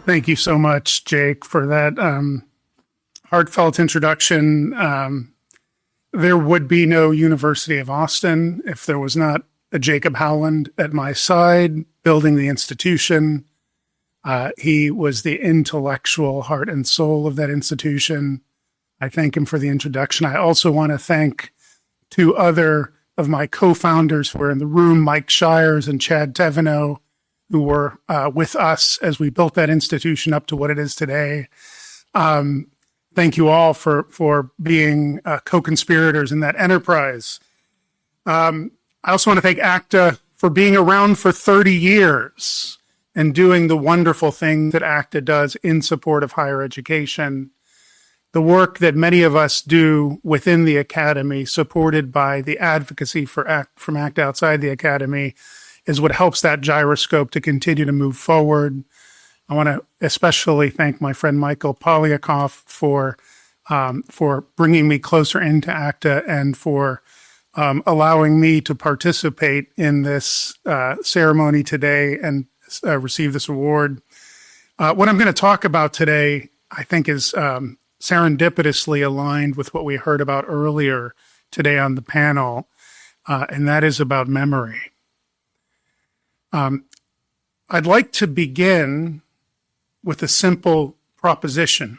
Thank you so much, Jake, for that heartfelt introduction. There would be no University of Austin if there was not a Jacob Howland at my side building the institution. He was the intellectual heart and soul of that institution. I thank him for the introduction. I also want to thank two other of my co-founders who are in the room, Mike Shires and Chad Teveno, who were with us as we built that institution up to what it is today. Thank you all for being co-conspirators in that enterprise. I also want to thank ACTA for being around for 30 years and doing the wonderful thing that ACTA does in support of higher education. The work that many of us do within the Academy, supported by the advocacy from ACTA outside the Academy, is what helps that gyroscope to continue to move forward. I want to especially thank my friend Michael Polyakov for bringing me closer into ACTA and for allowing me to participate in this ceremony today and receive this award. What I'm going to talk about today, I think, is serendipitously aligned with what we heard about earlier today on the panel, and that is about memory. I'd like to begin with a simple proposition.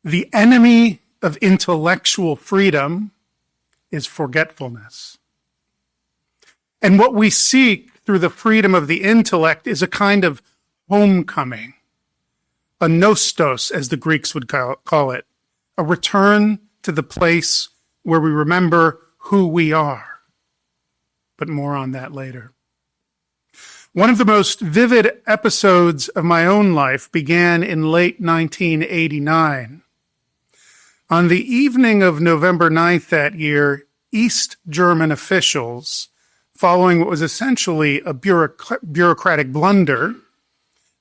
The enemy of intellectual freedom is forgetfulness. And what we seek through the freedom of the intellect is a kind of homecoming, a nostos, as the Greeks would call it, a return to the place where we remember who we are. But more on that later. One of the most vivid episodes of my own life began in late 1989. On the evening of November 9th that year, East German officials, following what was essentially a bureaucratic blunder,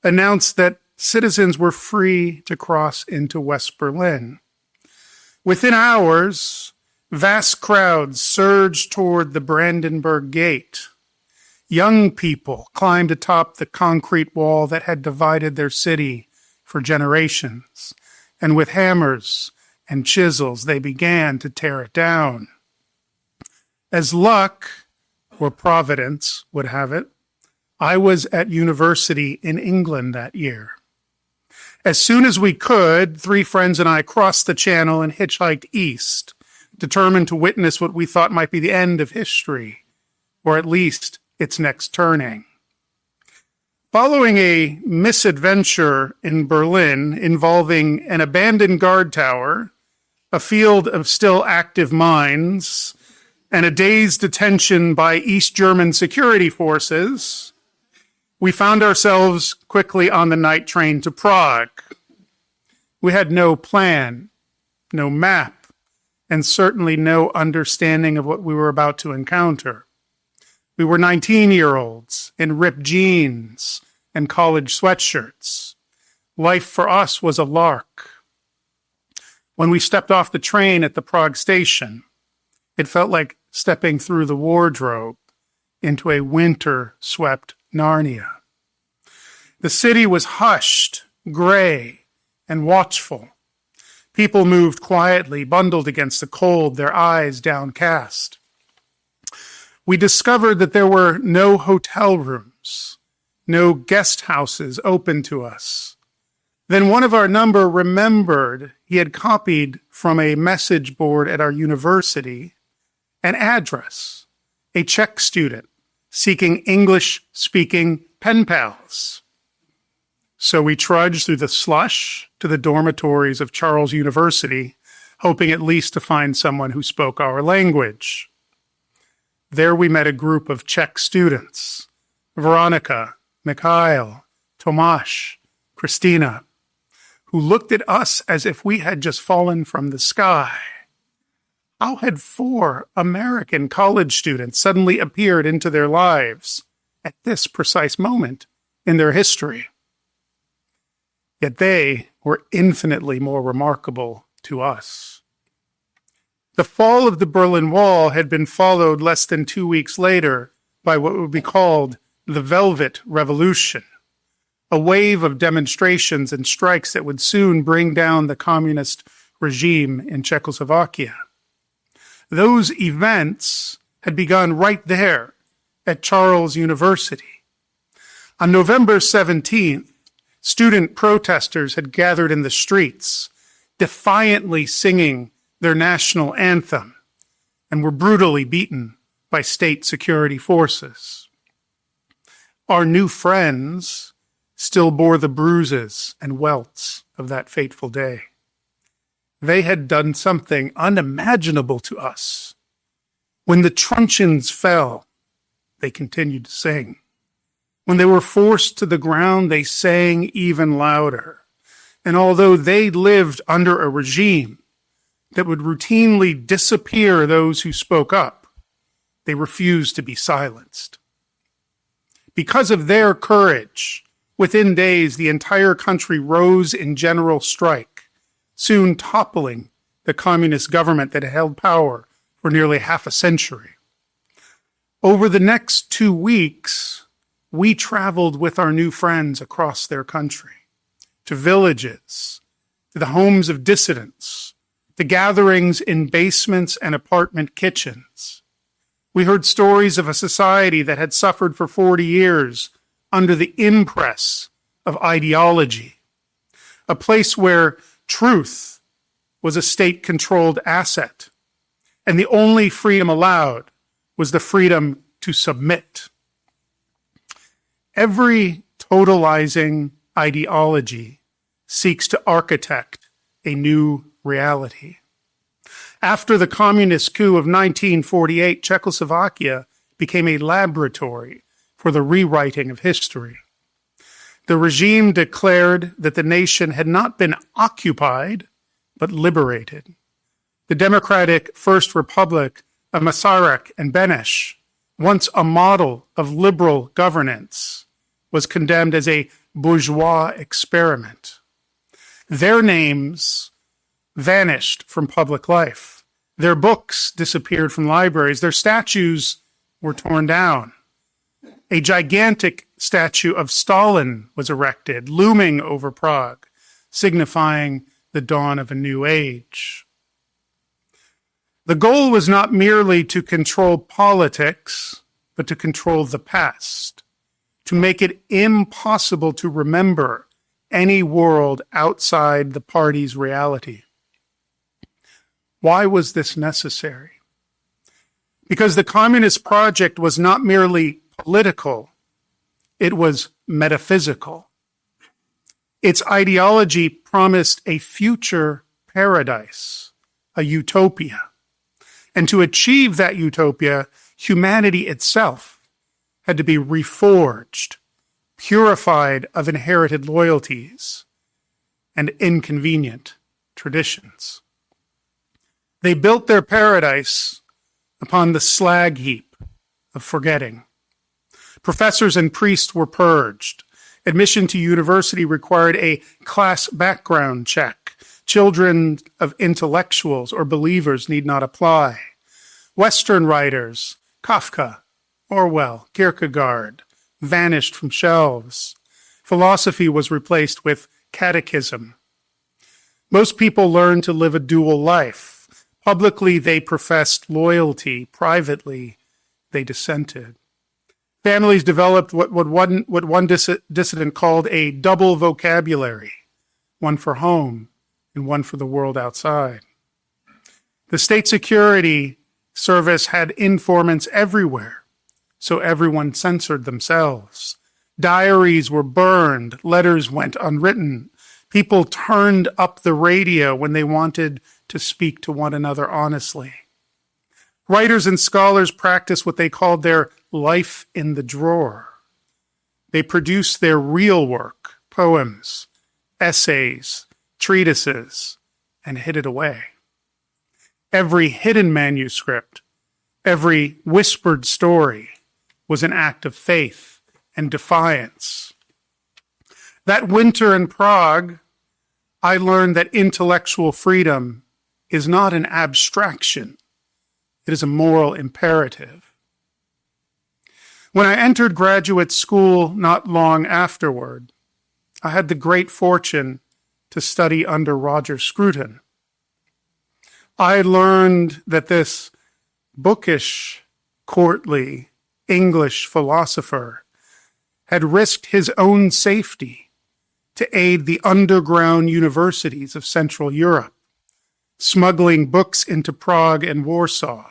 announced that citizens were free to cross into West Berlin. Within hours, vast crowds surged toward the Brandenburg Gate. Young people climbed atop the concrete wall that had divided their city for generations, and with hammers and chisels, they began to tear it down. As luck, or providence would have it, I was at university in England that year. As soon as we could, three friends and I crossed the channel and hitchhiked east, determined to witness what we thought might be the end of history, or at least its next turning. Following a misadventure in Berlin involving an abandoned guard tower, a field of still active mines, and a day's detention by East German security forces, we found ourselves quickly on the night train to Prague. We had no plan, no map, and certainly no understanding of what we were about to encounter. We were 19-year-olds in ripped jeans and college sweatshirts. Life for us was a lark. When we stepped off the train at the Prague station, it felt like stepping through the wardrobe into a winter-swept Narnia. The city was hushed, gray, and watchful. People moved quietly, bundled against the cold, their eyes downcast. We discovered that there were no hotel rooms, no guest houses open to us. Then one of our number remembered he had copied from a message board at our university an address, a Czech student seeking English-speaking pen pals. So we trudged through the slush to the dormitories of Charles University, hoping at least to find someone who spoke our language. There we met a group of Czech students, Veronica, Mikhail, Tomáš, Christina, who looked at us as if we had just fallen from the sky. How had 4 American college students suddenly appeared into their lives at this precise moment in their history? Yet they were infinitely more remarkable to us. The fall of the Berlin Wall had been followed less than 2 weeks later by what would be called the Velvet Revolution, a wave of demonstrations and strikes that would soon bring down the communist regime in Czechoslovakia. Those events had begun right there at Charles University. On November 17th, student protesters had gathered in the streets, defiantly singing their national anthem, and were brutally beaten by state security forces. Our new friends still bore the bruises and welts of that fateful day. They had done something unimaginable to us. When the truncheons fell, they continued to sing. When they were forced to the ground, they sang even louder. And although they lived under a regime that would routinely disappear those who spoke up, they refused to be silenced. Because of their courage, within days, the entire country rose in general strike, soon toppling the communist government that had held power for nearly half a century. Over the next 2 weeks, we traveled with our new friends across their country, to villages, to the homes of dissidents, to gatherings in basements and apartment kitchens. We heard stories of a society that had suffered for 40 years under the impress of ideology, a place where truth was a state-controlled asset, and the only freedom allowed was the freedom to submit. Every totalizing ideology seeks to architect a new reality. After the communist coup of 1948, Czechoslovakia became a laboratory for the rewriting of history. The regime declared that the nation had not been occupied, but liberated. The democratic First Republic of Masaryk and Beneš, once a model of liberal governance, was condemned as a bourgeois experiment. Their names vanished from public life. Their books disappeared from libraries. Their statues were torn down. A gigantic statue of Stalin was erected, looming over Prague, signifying the dawn of a new age. The goal was not merely to control politics, but to control the past, to make it impossible to remember any world outside the party's reality. Why was this necessary? Because the communist project was not merely political, it was metaphysical. Its ideology promised a future paradise, a utopia. And to achieve that utopia, humanity itself had to be reforged, purified of inherited loyalties and inconvenient traditions. They built their paradise upon the slag heap of forgetting. Professors and priests were purged. Admission to university required a class background check. Children of intellectuals or believers need not apply. Western writers, Kafka, Orwell, Kierkegaard, vanished from shelves. Philosophy was replaced with catechism. Most people learned to live a dual life. Publicly, they professed loyalty. Privately, they dissented. Families developed what one dissident called a double vocabulary, one for home and one for the world outside. The state security service had informants everywhere, so everyone censored themselves. Diaries were burned, letters went unwritten. People turned up the radio when they wanted to speak to one another honestly. Writers and scholars practiced what they called their life in the drawer. They produced their real work, poems, essays, treatises, and hid it away. Every hidden manuscript, every whispered story was an act of faith and defiance. That winter in Prague, I learned that intellectual freedom is not an abstraction. It is a moral imperative. When I entered graduate school not long afterward, I had the great fortune to study under Roger Scruton. I learned that this bookish, courtly English philosopher had risked his own safety to aid the underground universities of Central Europe, smuggling books into Prague and Warsaw,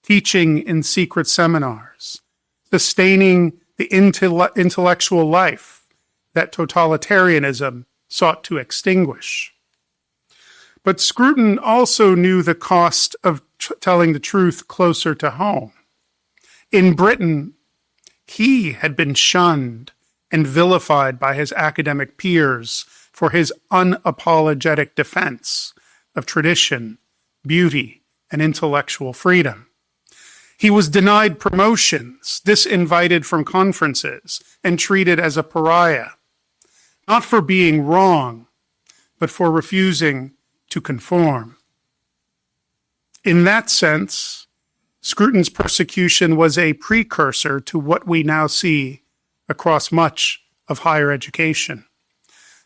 teaching in secret seminars, sustaining the intellectual life that totalitarianism sought to extinguish. But Scruton also knew the cost of telling the truth closer to home. In Britain, he had been shunned and vilified by his academic peers for his unapologetic defense of tradition, beauty, and intellectual freedom. He was denied promotions, disinvited from conferences, and treated as a pariah, not for being wrong, but for refusing to conform. In that sense, Scruton's persecution was a precursor to what we now see across much of higher education.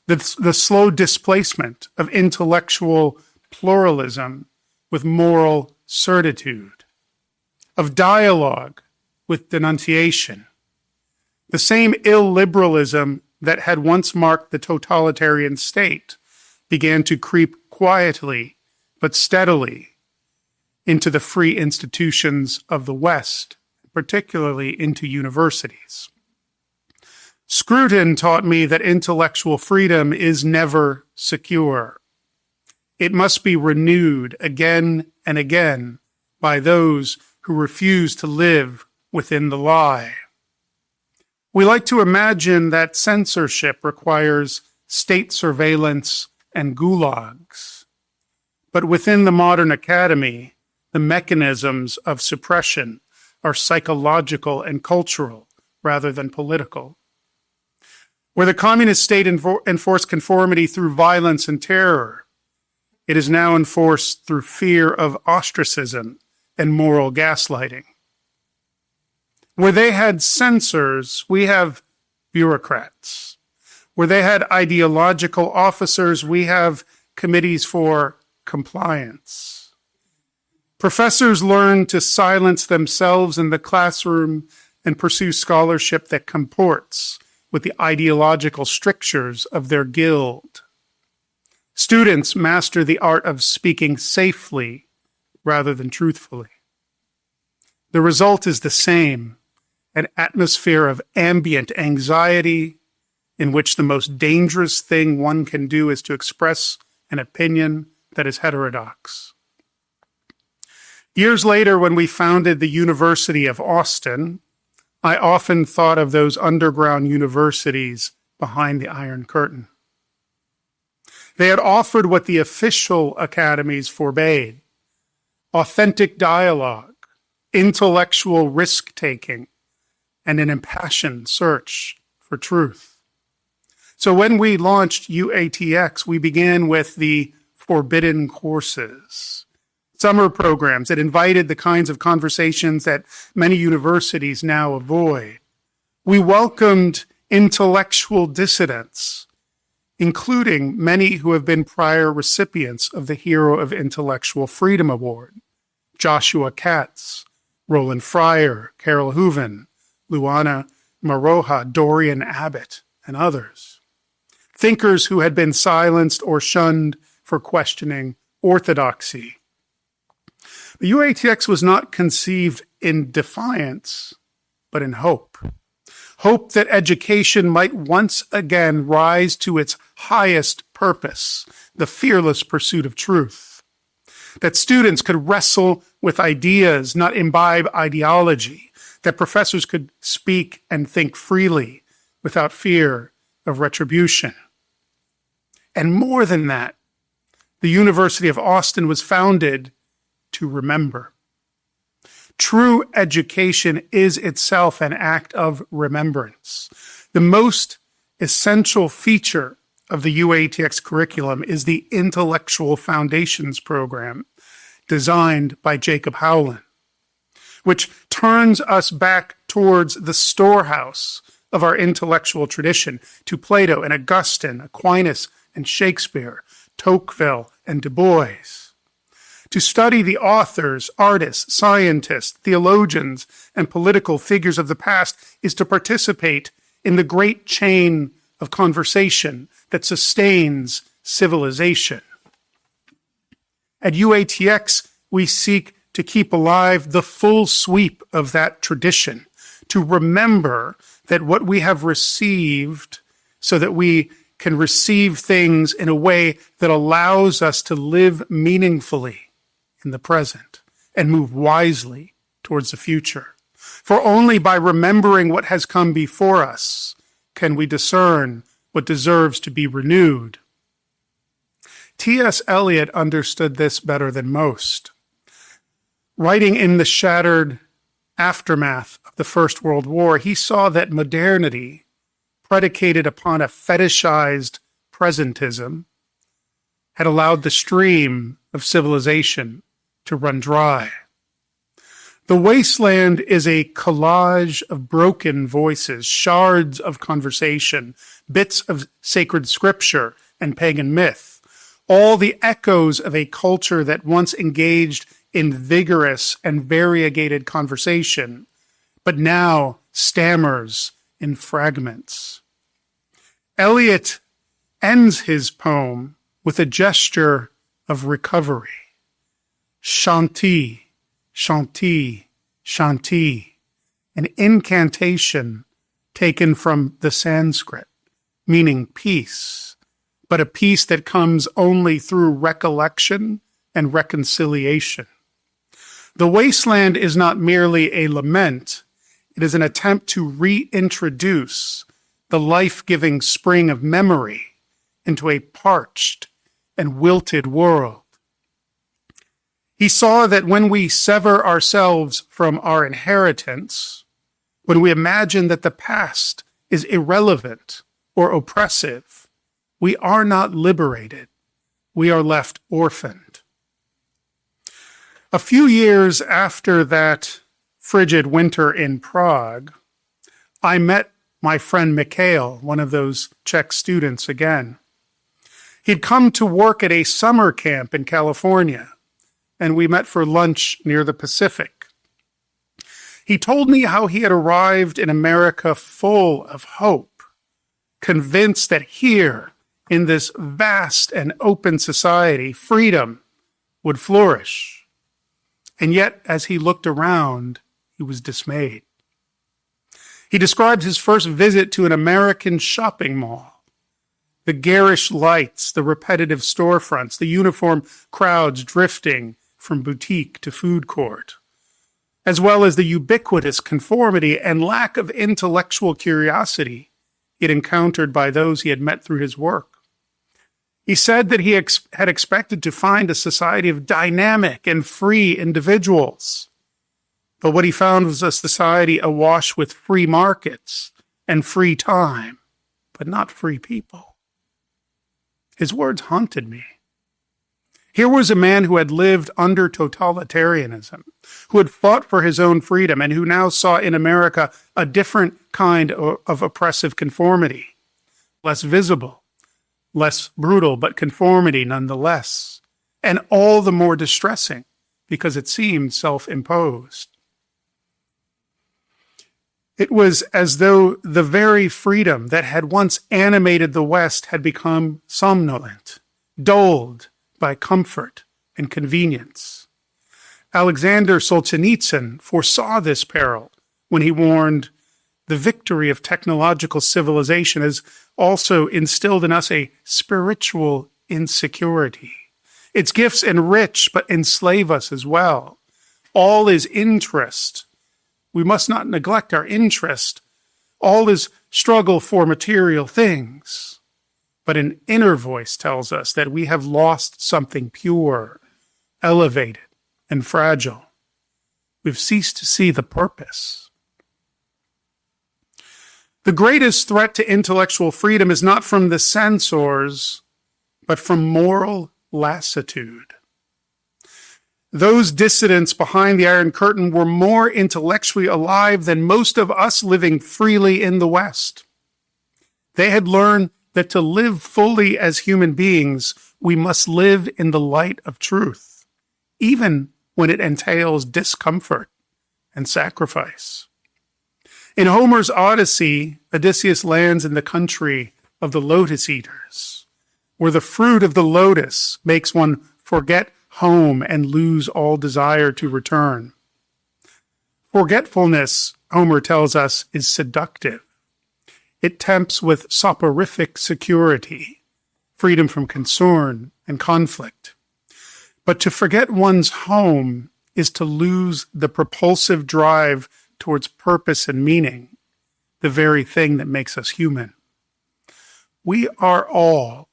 The slow displacement of intellectual pluralism with moral certitude, of dialogue with denunciation. The same illiberalism that had once marked the totalitarian state began to creep quietly but steadily into the free institutions of the West, particularly into universities. Scruton taught me that intellectual freedom is never secure. It must be renewed again and again by those who refuse to live within the lie. We like to imagine that censorship requires state surveillance and gulags. But within the modern academy, the mechanisms of suppression are psychological and cultural rather than political. Where the communist state enforced conformity through violence and terror, it is now enforced through fear of ostracism and moral gaslighting. Where they had censors, we have bureaucrats. Where they had ideological officers, we have committees for compliance. Professors learn to silence themselves in the classroom and pursue scholarship that comports with the ideological strictures of their guild. Students master the art of speaking safely rather than truthfully. The result is the same, an atmosphere of ambient anxiety in which the most dangerous thing one can do is to express an opinion that is heterodox. Years later, when we founded the University of Austin, I often thought of those underground universities behind the Iron Curtain. They had offered what the official academies forbade: authentic dialogue, intellectual risk-taking, and an impassioned search for truth. So when we launched UATX, we began with the forbidden courses, summer programs that invited the kinds of conversations that many universities now avoid. We welcomed intellectual dissidents, including many who have been prior recipients of the Hero of Intellectual Freedom Award: Joshua Katz, Roland Fryer, Carol Hooven, Luana Maroja, Dorian Abbott, and others. Thinkers who had been silenced or shunned for questioning orthodoxy. The UATX was not conceived in defiance, but in hope. Hope that education might once again rise to its highest purpose, the fearless pursuit of truth. That students could wrestle with ideas, not imbibe ideology. That professors could speak and think freely without fear of retribution. And more than that, the University of Austin was founded to remember. True education is itself an act of remembrance. The most essential feature of the UATX curriculum is the Intellectual Foundations program designed by Jacob Howland, which turns us back towards the storehouse of our intellectual tradition, to Plato and Augustine, Aquinas and Shakespeare, Tocqueville and Du Bois. To study the authors, artists, scientists, theologians, and political figures of the past is to participate in the great chain of conversation that sustains civilization. At UATX, we seek to keep alive the full sweep of that tradition, to remember that what we have received so that we can receive things in a way that allows us to live meaningfully in the present and move wisely towards the future. For only by remembering what has come before us can we discern what deserves to be renewed. T.S. Eliot understood this better than most. Writing in the shattered aftermath of the First World War, he saw that modernity, predicated upon a fetishized presentism, had allowed the stream of civilization to run dry. The wasteland is a collage of broken voices, shards of conversation, bits of sacred scripture and pagan myth, all the echoes of a culture that once engaged in vigorous and variegated conversation, but now stammers in fragments. Eliot ends his poem with a gesture of recovery. Shanti, shanti, shanti, an incantation taken from the Sanskrit, meaning peace, but a peace that comes only through recollection and reconciliation. The wasteland is not merely a lament, it is an attempt to reintroduce the life-giving spring of memory into a parched and wilted world. He saw that when we sever ourselves from our inheritance, when we imagine that the past is irrelevant or oppressive, we are not liberated. We are left orphaned. A few years after that frigid winter in Prague, I met my friend Mikhail, one of those Czech students again. He'd come to work at a summer camp in California, and we met for lunch near the Pacific. He told me how he had arrived in America full of hope, convinced that here, in this vast and open society, freedom would flourish. And yet, as he looked around, he was dismayed. He described his first visit to an American shopping mall. The garish lights, the repetitive storefronts, the uniform crowds drifting from boutique to food court, as well as the ubiquitous conformity and lack of intellectual curiosity he had encountered by those he had met through his work. He said that he had expected to find a society of dynamic and free individuals. But what he found was a society awash with free markets and free time, but not free people. His words haunted me. Here was a man who had lived under totalitarianism, who had fought for his own freedom, and who now saw in America a different kind of oppressive conformity, less visible, less brutal, but conformity nonetheless, and all the more distressing because it seemed self-imposed. It was as though the very freedom that had once animated the West had become somnolent, dulled by comfort and convenience. Alexander Solzhenitsyn foresaw this peril when he warned, "The victory of technological civilization has also instilled in us a spiritual insecurity. Its gifts enrich but enslave us as well. All is interest. We must not neglect our interest. All is struggle for material things." But an inner voice tells us that we have lost something pure, elevated, and fragile. We've ceased to see the purpose. The greatest threat to intellectual freedom is not from the censors, but from moral lassitude. Those dissidents behind the Iron Curtain were more intellectually alive than most of us living freely in the West. They had learned that to live fully as human beings, we must live in the light of truth, even when it entails discomfort and sacrifice. In Homer's Odyssey, Odysseus lands in the country of the lotus eaters, where the fruit of the lotus makes one forget home and lose all desire to return. Forgetfulness, Homer tells us, is seductive. It tempts with soporific security, freedom from concern and conflict. But to forget one's home is to lose the propulsive drive towards purpose and meaning, the very thing that makes us human. We are all,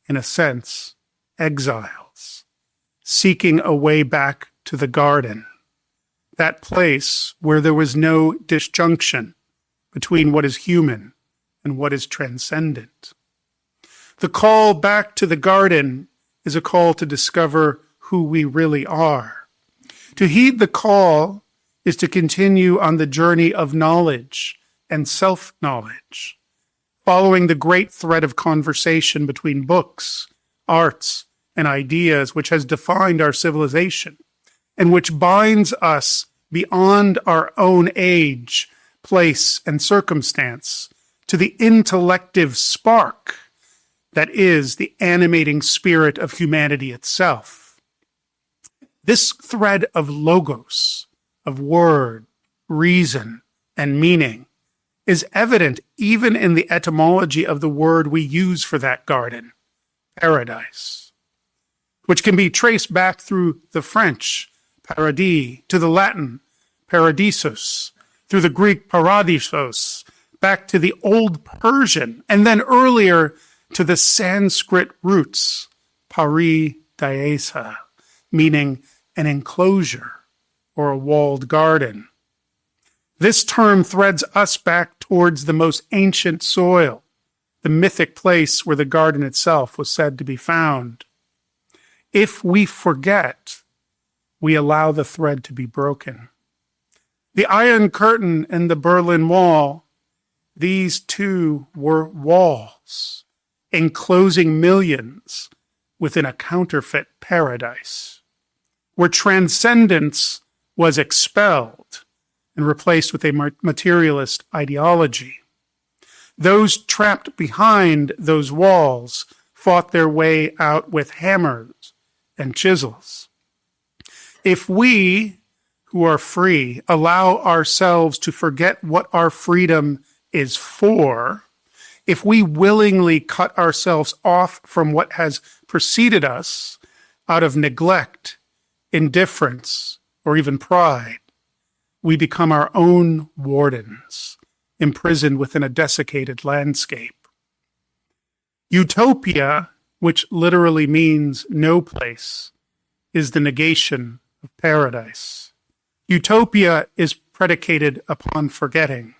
in a sense, exiles, seeking a way back to the garden, that place where there was no disjunction between what is human and what is transcendent. The call back to the garden is a call to discover who we really are. To heed the call is to continue on the journey of knowledge and self-knowledge, following the great thread of conversation between books, arts, and ideas which has defined our civilization and which binds us beyond our own age, place, and circumstance to the intellective spark that is the animating spirit of humanity itself. This thread of logos, of word, reason, and meaning is evident even in the etymology of the word we use for that garden, paradise, which can be traced back through the French, paradis, to the Latin, paradisos, through the Greek paradisos, back to the Old Persian, and then earlier to the Sanskrit roots, paradisa, meaning an enclosure or a walled garden. This term threads us back towards the most ancient soil, the mythic place where the garden itself was said to be found. If we forget, we allow the thread to be broken. The Iron Curtain and the Berlin Wall, these two were walls enclosing millions within a counterfeit paradise, where transcendence was expelled and replaced with a materialist ideology. Those trapped behind those walls fought their way out with hammers and chisels. If we, who are free, allow ourselves to forget what our freedom is for, if we willingly cut ourselves off from what has preceded us out of neglect, indifference, or even pride, we become our own wardens, imprisoned within a desiccated landscape. Utopia, which literally means no place, is the negation of paradise. Utopia is predicated upon forgetting.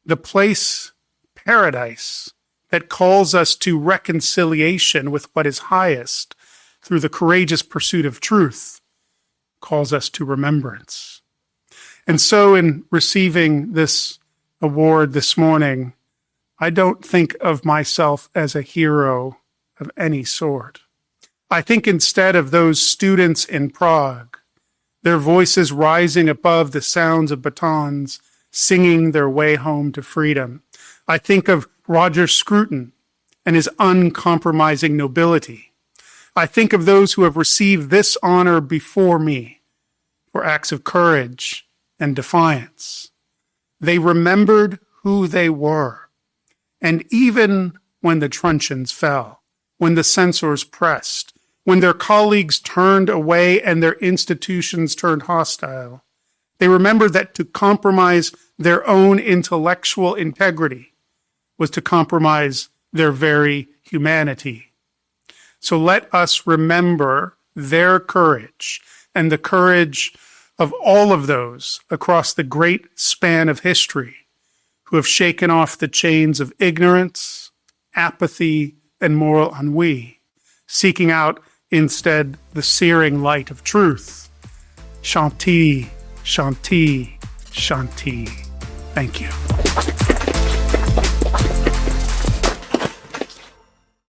The place, paradise, that calls us to reconciliation with what is highest through the courageous pursuit of truth, calls us to remembrance. And so in receiving this award this morning, I don't think of myself as a hero of any sort. I think instead of those students in Prague, their voices rising above the sounds of batons, singing their way home to freedom. I think of Roger Scruton and his uncompromising nobility. I think of those who have received this honor before me for acts of courage and defiance. They remembered who they were. And even when the truncheons fell, when the censors pressed, when their colleagues turned away and their institutions turned hostile, they remembered that to compromise their own intellectual integrity was to compromise their very humanity. So let us remember their courage and the courage of all of those across the great span of history who have shaken off the chains of ignorance, apathy, and moral ennui, seeking out instead the searing light of truth. Shanti, Shanti, Shanti. Thank you.